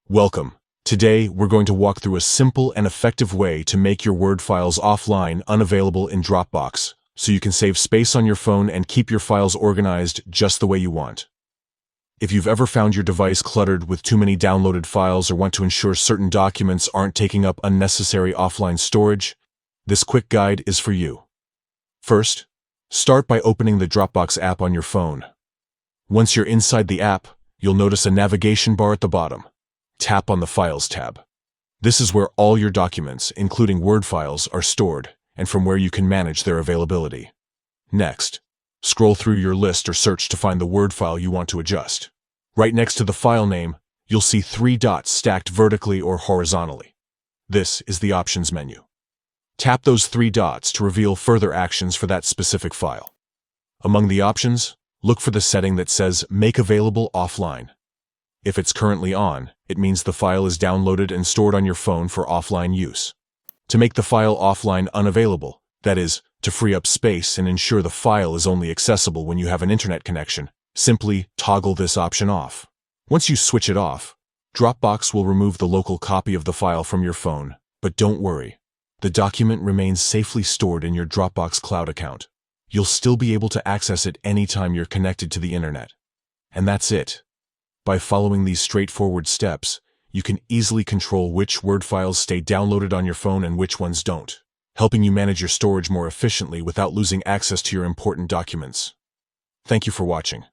Welcome. Today, we're going to walk through a simple and effective way to make your Word files offline unavailable in Dropbox, so you can save space on your phone and keep your files organized just the way you want. If you've ever found your device cluttered with too many downloaded files or want to ensure certain documents aren't taking up unnecessary offline storage, this quick guide is for you. First, start by opening the Dropbox app on your phone. Once you're inside the app, you'll notice a navigation bar at the bottom. Tap on the Files tab. This is where all your documents, including Word files, are stored, and from where you can manage their availability. Next, scroll through your list or search to find the Word file you want to adjust. Right next to the file name, you'll see 3 dots stacked vertically or horizontally. This is the Options menu. Tap those 3 dots to reveal further actions for that specific file. Among the options, look for the setting that says Make Available Offline. If it's currently on, it means the file is downloaded and stored on your phone for offline use. To make the file offline unavailable, that is, to free up space and ensure the file is only accessible when you have an internet connection, simply toggle this option off. Once you switch it off, Dropbox will remove the local copy of the file from your phone, but don't worry. The document remains safely stored in your Dropbox cloud account. You'll still be able to access it anytime you're connected to the internet. And that's it. By following these straightforward steps, you can easily control which Word files stay downloaded on your phone and which ones don't, helping you manage your storage more efficiently without losing access to your important documents. Thank you for watching.